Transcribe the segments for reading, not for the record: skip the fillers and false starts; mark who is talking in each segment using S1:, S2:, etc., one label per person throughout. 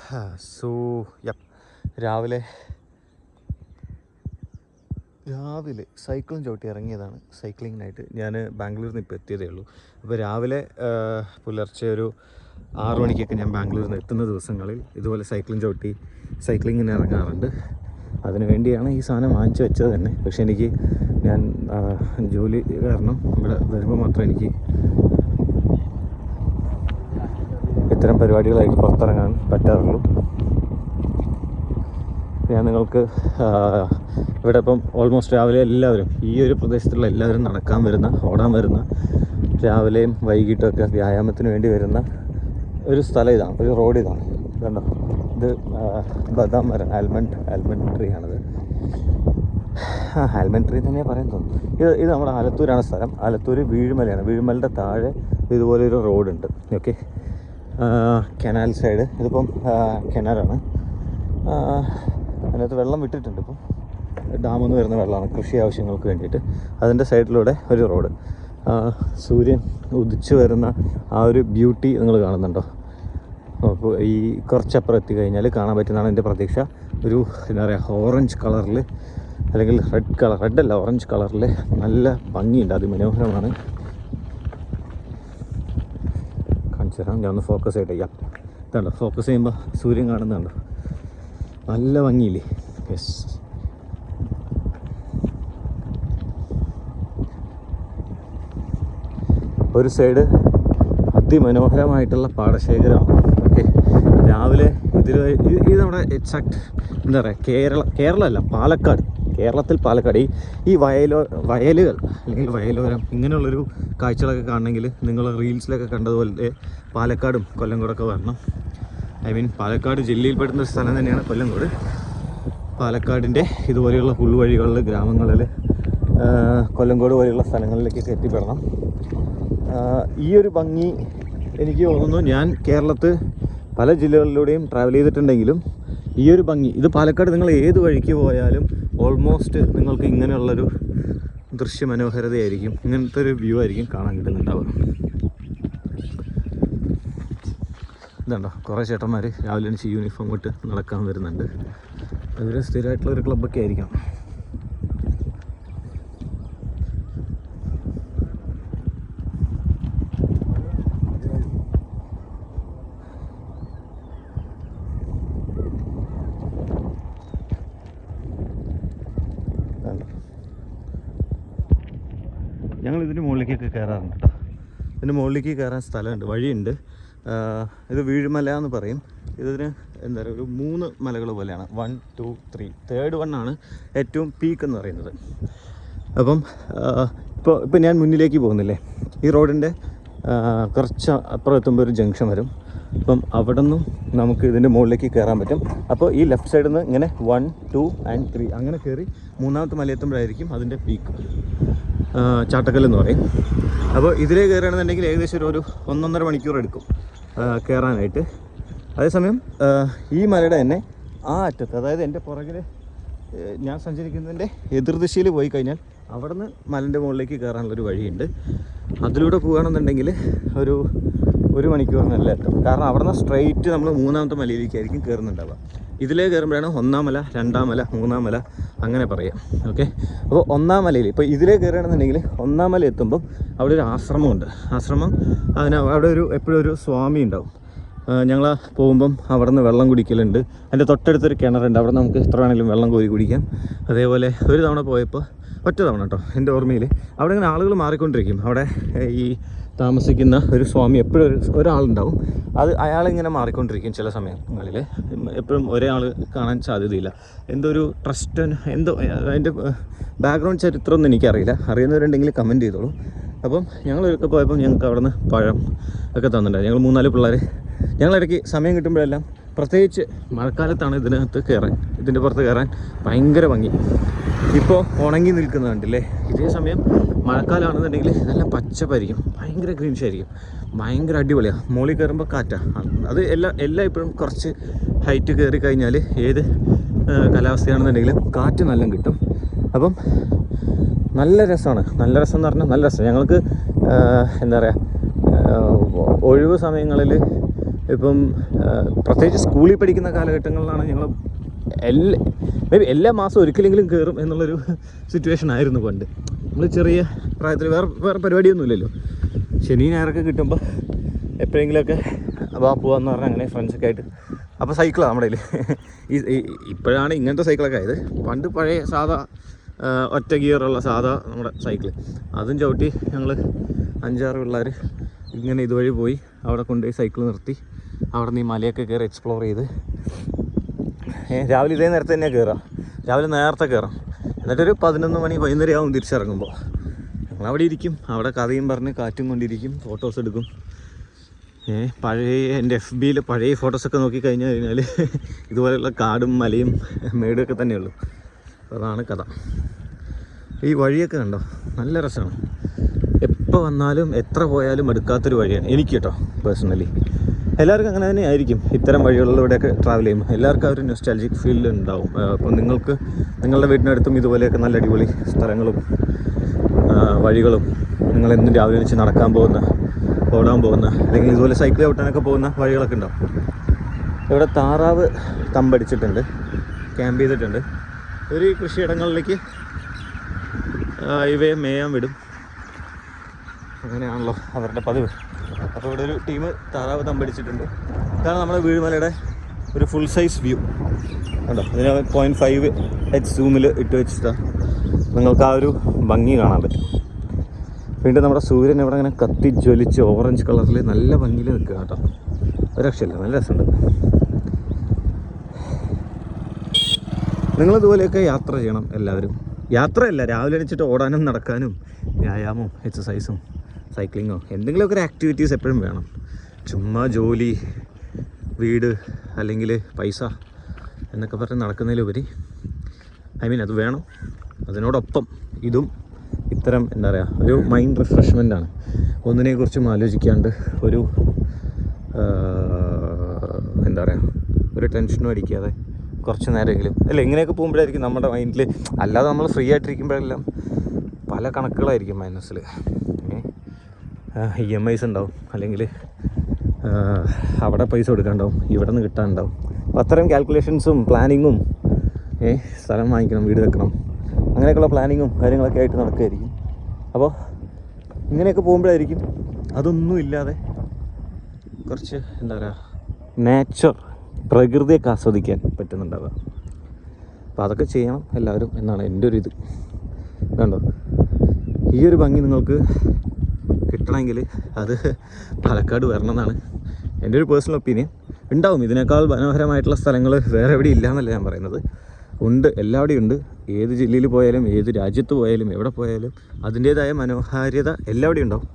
S1: So രാവിലെ സൈക്കിളും ചവിട്ടി ഇറങ്ങിയതാണ് സൈക്ലിങ്ങിനായിട്ട്. ഞാൻ ബാംഗ്ലൂരിൽ നിന്ന് ഇപ്പോൾ എത്തിയതേ ഉള്ളൂ. അപ്പോൾ രാവിലെ പുലർച്ചെ ഒരു 6 മണിക്കൊക്കെ ഞാൻ ബാംഗ്ലൂരിൽ നിന്ന് എത്തുന്ന ദിവസങ്ങളിൽ ഇതുപോലെ സൈക്കിളും ചവിട്ടി സൈക്ലിങ്ങിന് ഇറങ്ങാറുണ്ട്. അതിനു വേണ്ടിയാണ് ഈ സാധനം വാങ്ങിച്ചു വെച്ചത് തന്നെ. പക്ഷേ ഞാൻ ജോലി കാരണം ഇവിടെ വരുമ്പോൾ മാത്രമേ എനിക്ക് ഇത്തരം പരിപാടികളായിട്ട് പുറത്തിറങ്ങാൻ പറ്റാറുള്ളൂ. ഞാൻ നിങ്ങൾക്ക് ഇവിടെ ഇപ്പം ഓൾമോസ്റ്റ് രാവിലെ എല്ലാവരും ഈ ഒരു പ്രദേശത്തുള്ള എല്ലാവരും നടക്കാൻ വരുന്ന, ഓടാൻ വരുന്ന, രാവിലെയും വൈകിട്ടൊക്കെ വ്യായാമത്തിന് വേണ്ടി വരുന്ന ഒരു സ്ഥലം ഇതാണ്, ഒരു റോഡ് ഇതാണ്. കണ്ടോ, ഇത് ബദാം മരം, ആൽമണ്ട് ട്രീ ആണത്. ആൽമണ്ട് ട്രീ തന്നെയാണ് പറയാൻ തോന്നുന്നു. ഇത് നമ്മുടെ ആലത്തൂരാണ് സ്ഥലം. ആലത്തൂർ വീഴുമലയാണ്. വീഴുമലയുടെ താഴെ ഇതുപോലൊരു റോഡുണ്ട്. Okay, canal side. ഇതിപ്പം കനാലാണ്. അതിനകത്ത് വെള്ളം വിട്ടിട്ടുണ്ട്. ഇപ്പം ഡാമിൽ നിന്ന് വരുന്ന വെള്ളമാണ് കൃഷി ആവശ്യങ്ങൾക്ക് വേണ്ടിയിട്ട്. അതിൻ്റെ സൈഡിലൂടെ ഒരു റോഡ്. സൂര്യൻ ഉദിച്ചു വരുന്ന ആ ഒരു ബ്യൂട്ടി നിങ്ങൾ കാണുന്നുണ്ടോ? അപ്പോൾ ഈ കുറച്ചപ്പുറം എത്തിക്കഴിഞ്ഞാൽ കാണാൻ പറ്റുന്നതാണ് എൻ്റെ പ്രതീക്ഷ. ഒരു എന്താ പറയുക, ഓറഞ്ച് കളറിൽ അല്ലെങ്കിൽ റെഡല്ല ഓറഞ്ച് കളറിൽ നല്ല ഭംഗിയുണ്ട്, അതിമനോഹരമാണ്. കാണിച്ചു തരാം. ഞാൻ ഒന്ന് ഫോക്കസ് ചെയ്യട്ടെ. ഇതുണ്ടോ, ഫോക്കസ് ചെയ്യുമ്പോൾ സൂര്യൻ കാണുന്നുണ്ടോ? നല്ല ഭംഗിയില്ലേ? യെസ്. ഒരു സൈഡ് അതിമനോഹരമായിട്ടുള്ള പാടശേഖരമാണ്. ഓക്കെ, രാവിലെ ഇത് നമ്മുടെ എക്സാക്ട് എന്താ പറയുക, കേരളമല്ല, പാലക്കാട്. കേരളത്തിൽ പാലക്കാട് ഈ വയലുകൾ അല്ലെങ്കിൽ വയലോരം ഇങ്ങനെയുള്ളൊരു കാഴ്ചകളൊക്കെ കാണണമെങ്കിൽ നിങ്ങൾ റീൽസിലൊക്കെ കണ്ടതുപോലെ പാലക്കാടും കൊല്ലംകോടൊക്കെ വരണം. പാലക്കാട് ജില്ലയിൽപ്പെടുന്ന ഒരു സ്ഥലം തന്നെയാണ് കൊല്ലംകോട്. പാലക്കാടിൻ്റെ ഇതുപോലെയുള്ള പുൽവഴികളിൽ, ഗ്രാമങ്ങളിൽ, കൊല്ലംകോട് പോലെയുള്ള സ്ഥലങ്ങളിലേക്കൊക്കെ എത്തിപ്പെടണം. ഈ ഒരു ഭംഗി എനിക്ക് തോന്നുന്നു, ഞാൻ കേരളത്തിൽ പല ജില്ലകളിലൂടെയും ട്രാവൽ ചെയ്തിട്ടുണ്ടെങ്കിലും ഈ ഒരു ഭംഗി, ഇത് പാലക്കാട് നിങ്ങൾ ഏത് വഴിക്ക് പോയാലും ഓൾമോസ്റ്റ് നിങ്ങൾക്ക് ഇങ്ങനെയുള്ളൊരു ദൃശ്യമനോഹരതയായിരിക്കും, ഇങ്ങനത്തെ ഒരു വ്യൂ ആയിരിക്കും കാണാൻ കിട്ടുന്നുണ്ടാവുക. ഇതുണ്ടോ, കുറേ ചേട്ടന്മാർ രാവിലെ എണീച്ച് യൂണിഫോം ഇട്ട് നടക്കാൻ വരുന്നുണ്ട്. അവർ സ്ഥിരമായിട്ടുള്ളൊരു ക്ലബ്ബൊക്കെ ആയിരിക്കാം. ഞങ്ങൾ ഇതിന് മുകളിലേക്കൊക്കെ കയറാറുണ്ട് കേട്ടോ. ഇതിന് മുകളിലേക്ക് കയറാൻ സ്ഥലമുണ്ട്, വഴിയുണ്ട്. ഇത് വീഴുമല എന്ന് പറയും. ഇതിന് എന്താ പറയുക, ഒരു 3 മലകൾ പോലെയാണ്. 1, 2, 3. തേർഡ് 1 ആണ് ഏറ്റവും പീക്ക് എന്ന് പറയുന്നത്. അപ്പം ഇപ്പോൾ ഞാൻ മുന്നിലേക്ക് പോകുന്നില്ലേ, ഈ റോഡിൻ്റെ കുറച്ച് അപ്പുറം എത്തുമ്പോൾ ഒരു ജംഗ്ഷൻ വരും. അപ്പം അവിടെ നിന്നും നമുക്ക് ഇതിൻ്റെ മുകളിലേക്ക് കയറാൻ പറ്റും. അപ്പോൾ ഈ ലെഫ്റ്റ് സൈഡിൽ നിന്ന് ഇങ്ങനെ 1, 2 and 3 അങ്ങനെ കയറി 3ാമത്തെ മലയെത്തുമ്പോഴായിരിക്കും അതിൻ്റെ പീക്ക്, ചാട്ടക്കല്ലെന്ന് പറയും. അപ്പോൾ ഇതിലേ കയറുകയാണെന്നുണ്ടെങ്കിൽ ഏകദേശം ഒരു 1.5 മണിക്കൂർ എടുക്കും കയറാനായിട്ട്. അതേസമയം ഈ മലയുടെ തന്നെ ആ അറ്റത്ത്, അതായത് എൻ്റെ പുറകിൽ ഞാൻ സഞ്ചരിക്കുന്നതിൻ്റെ എതിർദിശയിൽ പോയി കഴിഞ്ഞാൽ അവിടെ നിന്ന് മലൻ്റെ മുകളിലേക്ക് കയറാനുള്ളൊരു വഴിയുണ്ട്. അതിലൂടെ പോകുകയാണെന്നുണ്ടെങ്കിൽ ഒരു 1 മണിക്കൂറിനല്ല എത്തും. കാരണം അവിടെ നിന്ന് സ്ട്രെയിറ്റ് നമ്മൾ 3ാമത്തെ മലയിലേക്കായിരിക്കും കയറുന്നുണ്ടാവുക. ഇതിലേ കയറുമ്പോഴാണ് 1ാം മല, 2ാം മല, 3ാം മല അങ്ങനെ പറയാം. ഓക്കെ, അപ്പോൾ 1ാം മലയിൽ ഇപ്പോൾ ഇതിലേ കയറുകയാണെന്നുണ്ടെങ്കിൽ 1ാം മല എത്തുമ്പം അവിടെ ഒരു ആശ്രമമുണ്ട്. അവിടെ എപ്പോഴും ഒരു സ്വാമി ഉണ്ടാവും. ഞങ്ങൾ പോകുമ്പം അവിടെ നിന്ന് വെള്ളം കുടിക്കലുണ്ട്. അതിൻ്റെ തൊട്ടടുത്തൊരു കിണറുണ്ട്, അവിടെ നമുക്ക് എത്ര വേണമെങ്കിലും വെള്ളം കോരി കുടിക്കാം. അതേപോലെ ഒരു തവണ പോയപ്പോൾ, ഒറ്റ തവണ കേട്ടോ എൻ്റെ ഓർമ്മയിൽ, അവിടെ ഇങ്ങനെ ആളുകൾ മാറിക്കൊണ്ടിരിക്കും. അവിടെ ഈ താമസിക്കുന്ന ഒരു സ്വാമി എപ്പോഴും ഒരാളുണ്ടാവും. അയാളിങ്ങനെ മാറിക്കൊണ്ടിരിക്കും ചില സമയങ്ങളിൽ. എപ്പോഴും ഒരേ ആൾ കാണാൻ സാധ്യതയില്ല. എന്തോ ഒരു ട്രസ്റ്റ്, എന്തോ അതിൻ്റെ ബാക്ക്ഗ്രൗണ്ട് ചരിത്രമൊന്നും എനിക്കറിയില്ല. അറിയുന്നവരുണ്ടെങ്കിൽ കമൻറ്റ് ചെയ്തോളൂ. അപ്പം ഞങ്ങളൊക്കെ പോയപ്പോൾ ഞങ്ങൾക്ക് അവിടെ നിന്ന് പഴം ഒക്കെ തന്നിട്ടുണ്ടായിരുന്നു. ഞങ്ങൾ 3-4 പിള്ളേർ ഞങ്ങളിടയ്ക്ക് സമയം കിട്ടുമ്പോഴെല്ലാം, പ്രത്യേകിച്ച് മഴക്കാലത്താണ് ഇതിൻ്റെ പുറത്ത് കയറാൻ ഭയങ്കര ഭംഗി. ഇപ്പോൾ ഉണങ്ങി നിൽക്കുന്നത് കണ്ടില്ലേ. ഇതേ സമയം മഴക്കാലമാണെന്നുണ്ടെങ്കിൽ നല്ല പച്ചപ്പായിരിക്കും, ഭയങ്കര ഗ്രീൻഷ് ആയിരിക്കും, ഭയങ്കര അടിപൊളിയാണ്. മുകളിൽ കയറുമ്പോൾ കാറ്റാണ്. അത് എല്ലാം ഇപ്പോഴും കുറച്ച് ഹൈറ്റ് കയറി കഴിഞ്ഞാൽ ഏത് കാലാവസ്ഥയാണെന്നുണ്ടെങ്കിലും കാറ്റ് നല്ല കിട്ടും. അപ്പം നല്ല രസമാണ്. നല്ല രസം എന്ന് പറഞ്ഞാൽ നല്ല രസം. ഞങ്ങൾക്ക് എന്താ പറയുക, ഒഴിവ് സമയങ്ങളിൽ ഇപ്പം പ്രത്യേകിച്ച് സ്കൂളിൽ പഠിക്കുന്ന കാലഘട്ടങ്ങളിലാണ് ഞങ്ങൾ മേ ബി എല്ലാ മാസം ഒരിക്കലെങ്കിലും കയറും എന്നുള്ളൊരു സിറ്റുവേഷൻ ആയിരുന്നു പണ്ട്. നമ്മൾ ചെറിയ പ്രായത്തിൽ വേറെ പരിപാടിയൊന്നുമില്ലല്ലോ. ശനി ഞായറൊക്കെ കിട്ടുമ്പോൾ എപ്പോഴെങ്കിലുമൊക്കെ പോകാമെന്ന് പറഞ്ഞാൽ അങ്ങനെ ഫ്രണ്ട്സൊക്കെ ആയിട്ട്. അപ്പോൾ സൈക്കിളാണ് നമ്മുടെ കയ്യിൽ. ഇപ്പോഴാണ് ഇങ്ങനത്തെ സൈക്കിളൊക്കെ ആയത്. പണ്ട് പഴയ സാധാ ഒറ്റ ഗിയറുള്ള സാധാ നമ്മുടെ സൈക്കിൾ, അതും ചവിട്ടി ഞങ്ങൾ 5-6 പിള്ളേർ ഇങ്ങനെ ഇതുവഴി പോയി അവിടെ കൊണ്ടുപോയി സൈക്കിൾ നിർത്തി അവിടെ നിന്ന് ഈ മലയൊക്കെ കയറി എക്സ്പ്ലോർ ചെയ്ത് രാവിലെ ഇതേ നേരത്തെ തന്നെ കയറാം. രാവിലെ നേരത്തെ കയറാം. എന്നിട്ടൊരു 11 മണി വൈകുന്നേരം ആവും തിരിച്ചിറങ്ങുമ്പോൾ. ഞങ്ങളവിടെ ഇരിക്കും, അവിടെ കഥയും പറഞ്ഞ് കാറ്റും കൊണ്ടിരിക്കും, ഫോട്ടോസ് എടുക്കും. പഴയ എൻ്റെ FBയിൽ പഴയ ഫോട്ടോസൊക്കെ നോക്കിക്കഴിഞ്ഞു കഴിഞ്ഞാൽ ഇതുപോലെയുള്ള കാടും മലയും മേടുമൊക്കെ തന്നെയുള്ളൂ. അതാണ് കഥ. ഈ വഴിയൊക്കെ കണ്ടോ, നല്ല രസമാണ്. എപ്പോൾ വന്നാലും എത്ര പോയാലും എടുക്കാത്തൊരു വഴിയാണ് എനിക്ക് കേട്ടോ, പേഴ്സണലി. എല്ലാവർക്കും അങ്ങനെ തന്നെ ആയിരിക്കും. ഇത്തരം വഴികളിലൂടെയൊക്കെ ട്രാവൽ ചെയ്യുമ്പോൾ എല്ലാവർക്കും ആ ഒരു നൊസ്റ്റാൾജിക് ഫീൽ ഉണ്ടാവും. അപ്പോൾ നിങ്ങൾക്ക് നിങ്ങളുടെ വീടിനടുത്തും ഇതുപോലെയൊക്കെ നല്ല അടിപൊളി സ്ഥലങ്ങളും വഴികളും, നിങ്ങളെന്നും രാവിലെ വെച്ച് നടക്കാൻ പോകുന്ന, ഓടാൻ പോകുന്ന, അല്ലെങ്കിൽ ഇതുപോലെ സൈക്കിൾ ചവിട്ടാനൊക്കെ പോകുന്ന വഴികളൊക്കെ ഉണ്ടാവും. ഇവിടെ താറാവ് തമ്പടിച്ചിട്ടുണ്ട്, ക്യാമ്പ് ചെയ്തിട്ടുണ്ട്. ഒരു കൃഷിയിടങ്ങളിലേക്ക് ഇവയെ മേയാൻ വിടും. അങ്ങനെയാണല്ലോ അവരുടെ പതിവ്. അപ്പോൾ ഇവിടെ ഒരു ടീം താറാവ് തമ്പടിച്ചിട്ടുണ്ട്. ഇതാണ് നമ്മുടെ വീഴുമലയുടെ ഒരു ഫുൾ സൈസ് വ്യൂ കണ്ടോ. ഇതിന് 0.5x സൂമിൽ ഇട്ട് വെച്ചിട്ടാണ് നിങ്ങൾക്ക് ആ ഒരു ഭംഗി കാണാൻ പറ്റും. വീണ്ടും നമ്മുടെ സൂര്യൻ ഇവിടെ ഇങ്ങനെ കത്തി ജ്വലിച്ച് ഓറഞ്ച് കളറിൽ നല്ല ഭംഗിയിൽ നിൽക്കുക കേട്ടോ. ഒരു രക്ഷയില്ല, നല്ല രസമുണ്ട്. നിങ്ങളിതുപോലെയൊക്കെ യാത്ര ചെയ്യണം എല്ലാവരും. യാത്രയല്ല, രാവിലെ എണീച്ചിട്ട് ഓടാനും നടക്കാനും വ്യായാമവും എക്സസൈസും സൈക്ലിങ്ങോ എന്തെങ്കിലുമൊക്കെ ഒരു ആക്ടിവിറ്റീസ് എപ്പോഴും വേണം. ചുമ്മാ ജോലി, വീട്, അല്ലെങ്കിൽ പൈസ എന്നൊക്കെ പറഞ്ഞ് നടക്കുന്നതിലുപരി അത് വേണം. അതിനോടൊപ്പം ഇതും ഇത്തരം എന്താ പറയുക, ഒരു മൈൻഡ് റിഫ്രഷ്മെൻ്റാണ്. ഒന്നിനെക്കുറിച്ചും ആലോചിക്കാണ്ട് ഒരു എന്താ പറയുക, ഒരു ടെൻഷനും അടിക്കാതെ കുറച്ച് നേരമെങ്കിലും അല്ല ഇങ്ങനെയൊക്കെ പോകുമ്പോഴായിരിക്കും നമ്മുടെ മൈൻഡിൽ, അല്ലാതെ നമ്മൾ ഫ്രീ ആയിട്ടിരിക്കുമ്പോഴെല്ലാം പല കണക്കുകളായിരിക്കും മനസ്സിൽ. EMIs ഉണ്ടാവും, അല്ലെങ്കിൽ അവിടെ പൈസ കൊടുക്കാനുണ്ടാവും, ഇവിടെ നിന്ന് കിട്ടാനുണ്ടാവും. അപ്പോൾ അത്തരം കാൽക്കുലേഷൻസും പ്ലാനിങ്ങും, സ്ഥലം വാങ്ങിക്കണം, വീട് വെക്കണം, അങ്ങനെയൊക്കെയുള്ള പ്ലാനിങ്ങും കാര്യങ്ങളൊക്കെ ആയിട്ട് നടക്കുമായിരിക്കും. അപ്പോൾ ഇങ്ങനെയൊക്കെ പോകുമ്പോഴായിരിക്കും അതൊന്നും ഇല്ലാതെ കുറച്ച് എന്താ പറയുക, നേച്ചർ, പ്രകൃതിയൊക്കെ ആസ്വദിക്കാൻ പറ്റുന്നുണ്ടാവുക. അപ്പോൾ അതൊക്കെ ചെയ്യണം എല്ലാവരും എന്നാണ് എൻ്റെ ഒരു ഇത്. കണ്ടോ, ഈ ഒരു ഭംഗി നിങ്ങൾക്ക് കിട്ടണമെങ്കിൽ അത് പാലക്കാട് വരണം എന്നാണ് എൻ്റെ ഒരു പേഴ്സണൽ ഒപ്പീനിയൻ. ഉണ്ടാവും ഇതിനേക്കാൾ മനോഹരമായിട്ടുള്ള സ്ഥലങ്ങൾ വേറെ എവിടെ ഇല്ല എന്നല്ല ഞാൻ പറയുന്നത്, ഉണ്ട്, എല്ലാവിടെയും ഉണ്ട്. ഏത് ജില്ലയിൽ പോയാലും ഏത് രാജ്യത്ത് പോയാലും എവിടെ പോയാലും അതിൻ്റേതായ മനോഹാരിത എല്ലാവിടെയും ഉണ്ടാവും.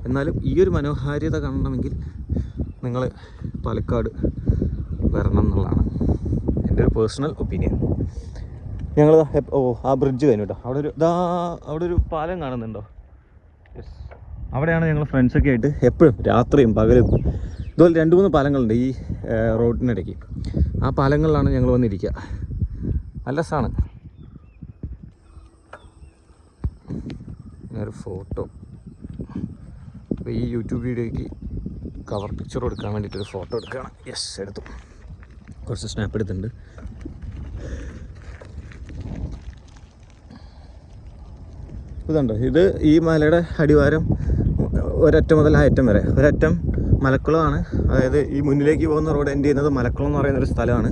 S1: എന്നാലും ഈ ഒരു മനോഹാരിത കാണണമെങ്കിൽ നിങ്ങൾ പാലക്കാട് വരണം എന്നുള്ളതാണ് എൻ്റെ ഒരു പേഴ്സണൽ ഒപ്പീനിയൻ. ഞങ്ങൾ ആ ബ്രിഡ്ജ് കഴിഞ്ഞു കേട്ടോ. അവിടെ ഒരു പാലം കാണുന്നുണ്ടോ? യെസ്, അവിടെയാണ് ഞങ്ങൾ ഫ്രണ്ട്സൊക്കെ ആയിട്ട് എപ്പോഴും രാത്രിയും പകലും ഇതുപോലെ 2-3 പാലങ്ങളുണ്ട് ഈ റോഡിനിടയ്ക്ക്. ആ പാലങ്ങളിലാണ് ഞങ്ങൾ വന്നിരിക്കുക. നല്ല രസമാണ്. ഞാനൊരു ഫോട്ടോ അപ്പോൾ ഈ യൂട്യൂബ് വീഡിയോയ്ക്ക് കവർ പിക്ചർ കൊടുക്കാൻ വേണ്ടിയിട്ടൊരു ഫോട്ടോ എടുക്കുകയാണ്. യെസ്, എടുത്തു. കുറച്ച് സ്നാപ്പ് എടുത്തിട്ടുണ്ട്. ഇതുണ്ട്, ഇത് ഈ മലയുടെ അടിവാരം ഒരറ്റം മുതൽ ആ അറ്റം വരെ. ഒരറ്റം മലക്കുളമാണ്, അതായത് ഈ മുന്നിലേക്ക് പോകുന്ന റോഡ് എൻഡ് ചെയ്യുന്നത് മലക്കുളം എന്ന് പറയുന്നൊരു സ്ഥലമാണ്.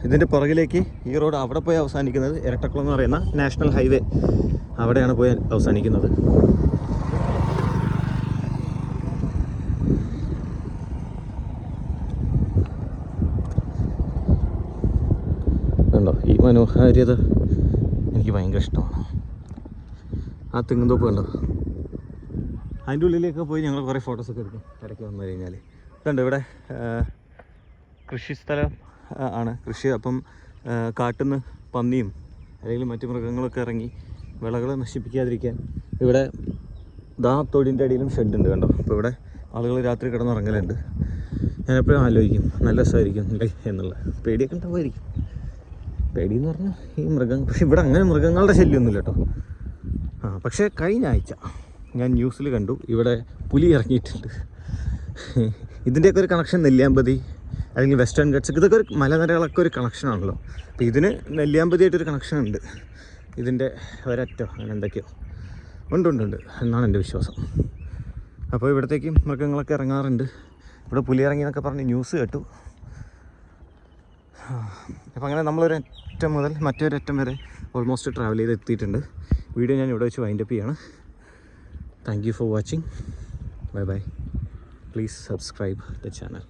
S1: ഇതിൻ്റെ പുറകിലേക്ക് ഈ റോഡ് അവിടെ പോയി അവസാനിക്കുന്നത് ഇരട്ടക്കുളം എന്ന് പറയുന്ന നാഷണൽ ഹൈവേ, അവിടെയാണ് പോയി അവസാനിക്കുന്നത്. കണ്ടോ, ഈ മനോഹാരിത എനിക്ക് ഭയങ്കര ഇഷ്ടമാണ്. ആ തെങ്ങുന്തോപ്പ് കണ്ടോ, അതിൻ്റെ ഉള്ളിലേക്ക് പോയി ഞങ്ങൾ കുറേ ഫോട്ടോസൊക്കെ എടുക്കും ഇടയ്ക്ക് വന്നു കഴിഞ്ഞാൽ. ഇതുണ്ട് ഇവിടെ കൃഷിസ്ഥലം ആണ്, കൃഷി. അപ്പം കാട്ടിൽ നിന്ന് പന്നിയും അല്ലെങ്കിൽ മറ്റു മൃഗങ്ങളൊക്കെ ഇറങ്ങി വിളകൾ നശിപ്പിക്കാതിരിക്കാൻ ഇവിടെ തൊടിൻ്റെ അടിയിലും ഷെഡുണ്ട് കണ്ടോ. അപ്പോൾ ഇവിടെ ആളുകൾ രാത്രി കിടന്നുറങ്ങലുണ്ട്. ഞാനെപ്പോഴും ആലോചിക്കും നല്ല രസമായിരിക്കും എന്നുള്ള. പേടിയൊക്കെ ഉണ്ടാവുമായിരിക്കും, പേടിയെന്ന് പറഞ്ഞാൽ ഈ പക്ഷേ ഇവിടെ അങ്ങനെ മൃഗങ്ങളുടെ ശല്യമൊന്നുമില്ല കേട്ടോ. പക്ഷേ കഴിഞ്ഞ ആഴ്ച ഞാൻ ന്യൂസിൽ കണ്ടു ഇവിടെ പുലി ഇറങ്ങിയിട്ടുണ്ട്. ഇതിൻ്റെയൊക്കെ ഒരു കണക്ഷൻ നെല്ലിയാമ്പതി അല്ലെങ്കിൽ വെസ്റ്റേൺ ഗട്ട്സ്, ഇതൊക്കെ ഒരു മലനിരകളൊക്കെ ഒരു കണക്ഷനാണല്ലോ. അപ്പോൾ ഇതിന് നെല്ലിയാമ്പതിയായിട്ടൊരു കണക്ഷൻ ഉണ്ട്, ഇതിൻ്റെ ഒരറ്റോ അങ്ങനെ എന്തൊക്കെയോ ഉണ്ട് എന്നാണ് എൻ്റെ വിശ്വാസം. അപ്പോൾ ഇവിടത്തേക്കും മൃഗങ്ങളൊക്കെ ഇറങ്ങാറുണ്ട്. ഇവിടെ പുലി ഇറങ്ങി എന്നൊക്കെ പറഞ്ഞ് ന്യൂസ് കേട്ടു. അപ്പോൾ അങ്ങനെ നമ്മളൊരറ്റം മുതൽ മറ്റൊരറ്റം വരെ ഓൾമോസ്റ്റ് ട്രാവൽ ചെയ്ത് എത്തിയിട്ടുണ്ട്. വീഡിയോ ഞാൻ ഇവിടെ വെച്ച് വൈൻഡപ്പ് ചെയ്യാണ്. Thank you for watching. Bye bye. Please subscribe the channel.